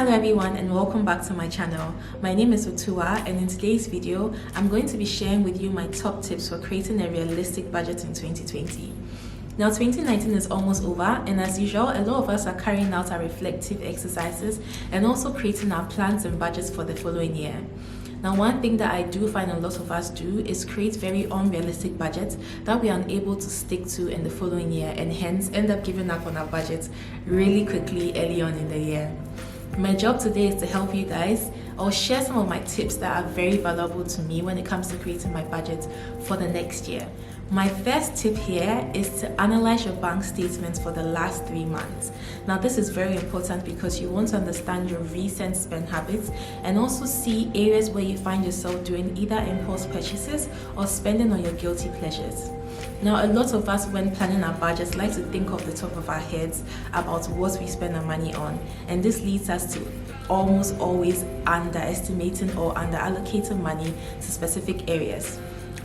Hello everyone and welcome back to my channel. My name is Otuwa, and in today's video, I'm going to be sharing with you my top tips for creating a realistic budget in 2020. Now 2019 is almost over, and as usual, a lot of us are carrying out our reflective exercises and also creating our plans and budgets for the following year. Now, one thing that I do find a lot of us do is create very unrealistic budgets that we are unable to stick to in the following year, and hence end up giving up on our budgets really quickly early on in the year. My job today is to help you guys or share some of my tips that are very valuable to me when it comes to creating my budget for the next year. My first tip here is to analyze your bank statements for the last 3 months. Now, this is very important because you want to understand your recent spend habits and also see areas where you find yourself doing either impulse purchases or spending on your guilty pleasures. Now, a lot of us, when planning our budgets, like to think off the top of our heads about what we spend our money on, and this leads us to almost always underestimating or underallocating money to specific areas.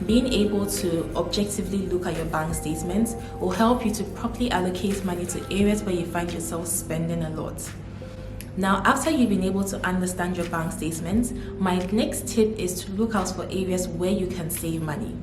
Being able to objectively look at your bank statements will help you to properly allocate money to areas where you find yourself spending a lot. Now, after you've been able to understand your bank statements, my next tip is to look out for areas where you can save money.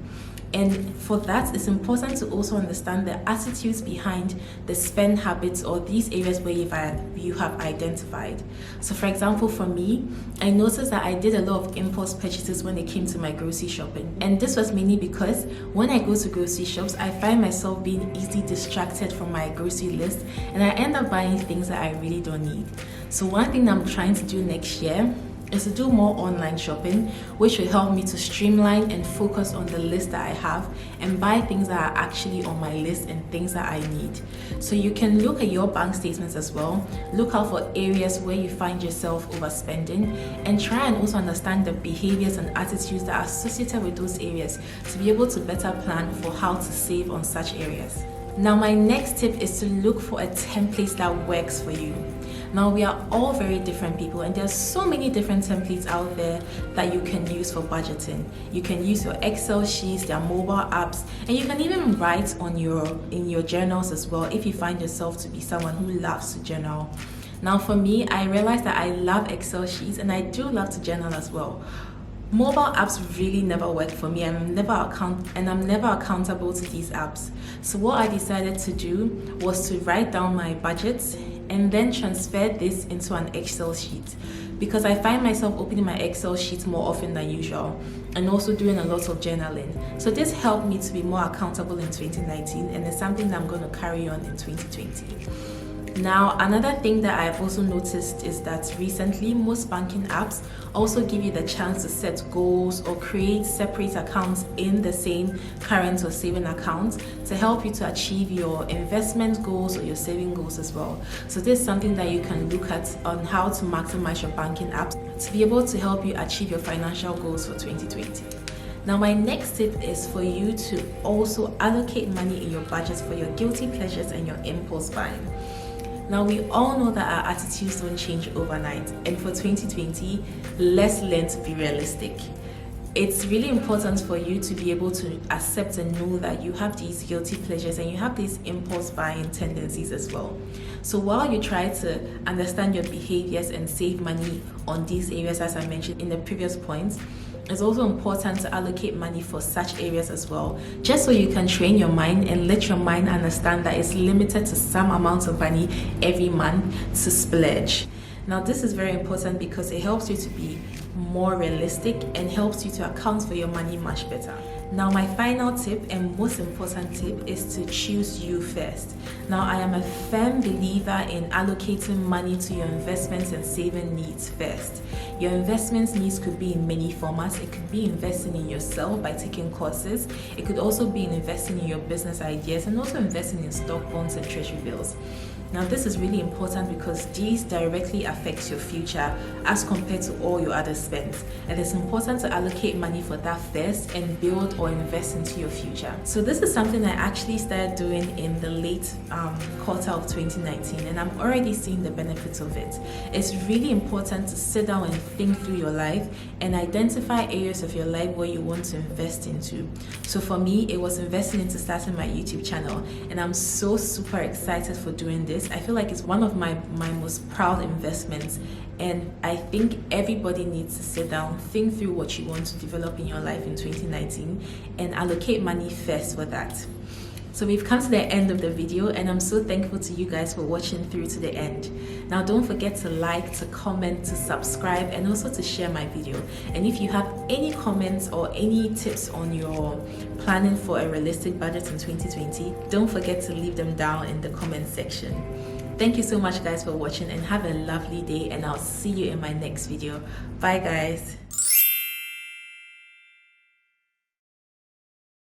And for that, it's important to also understand the attitudes behind the spend habits or these areas where you have identified. So for example, for me, I noticed that I did a lot of impulse purchases when it came to my grocery shopping. And this was mainly because when I go to grocery shops, I find myself being easily distracted from my grocery list, and I end up buying things that I really don't need. So one thing that I'm trying to do next year is to do more online shopping, which will help me to streamline and focus on the list that I have and buy things that are actually on my list and things that I need. So you can look at your bank statements as well, look out for areas where you find yourself overspending, and try and also understand the behaviors and attitudes that are associated with those areas to be able to better plan for how to save on such areas. Now, my next tip is to look for a template that works for you. Now, we are all very different people, and there's so many different templates out there that you can use for budgeting. You can use your Excel sheets, their mobile apps, and you can even write in your journals as well if you find yourself to be someone who loves to journal. Now, for me, I realized that I love Excel sheets and I do love to journal as well. Mobile apps really never work for me. I'm never accountable to these apps. So what I decided to do was to write down my budgets and then transfer this into an Excel sheet, because I find myself opening my Excel sheet more often than usual and also doing a lot of journaling. So this helped me to be more accountable in 2019, and it's something that I'm going to carry on in 2020. Now, another thing that I've also noticed is that recently most banking apps also give you the chance to set goals or create separate accounts in the same current or saving account to help you to achieve your investment goals or your saving goals as well. So this is something that you can look at on how to maximize your banking apps to be able to help you achieve your financial goals for 2020. Now, my next tip is for you to also allocate money in your budget for your guilty pleasures and your impulse buying. Now, we all know that our attitudes don't change overnight, and for 2020, let's learn to be realistic. It's really important for you to be able to accept and know that you have these guilty pleasures and you have these impulse buying tendencies as well. So while you try to understand your behaviors and save money on these areas, as I mentioned in the previous points, it's also important to allocate money for such areas as well, just so you can train your mind and let your mind understand that it's limited to some amount of money every month to splurge. Now, this is very important because it helps you to be more realistic and helps you to account for your money much better. Now, my final tip and most important tip is to choose you first. Now, I am a firm believer in allocating money to your investments and saving needs first. Your investments needs could be in many formats. It could be investing in yourself by taking courses. It could also be in investing in your business ideas and also investing in stock, bonds, and treasury bills. Now, this is really important because these directly affect your future as compared to all your other spends. And it's important to allocate money for that first and build or invest into your future. So this is something I actually started doing in the late quarter of 2019, and I'm already seeing the benefits of it. It's really important to sit down and think through your life and identify areas of your life where you want to invest into. So for me, it was investing into starting my YouTube channel, and I'm so super excited for doing this this. I feel like it's one of my most proud investments, and I think everybody needs to sit down, think through what you want to develop in your life in 2019, and allocate money first for that. So we've come to the end of the video, and I'm so thankful to you guys for watching through to the end. Now don't forget to like, to comment, to subscribe, and also to share my video. And if you have any comments or any tips on your planning for a realistic budget in 2020, don't forget to leave them down in the comment section. Thank you so much guys for watching, and have a lovely day, and I'll see you in my next video. Bye guys.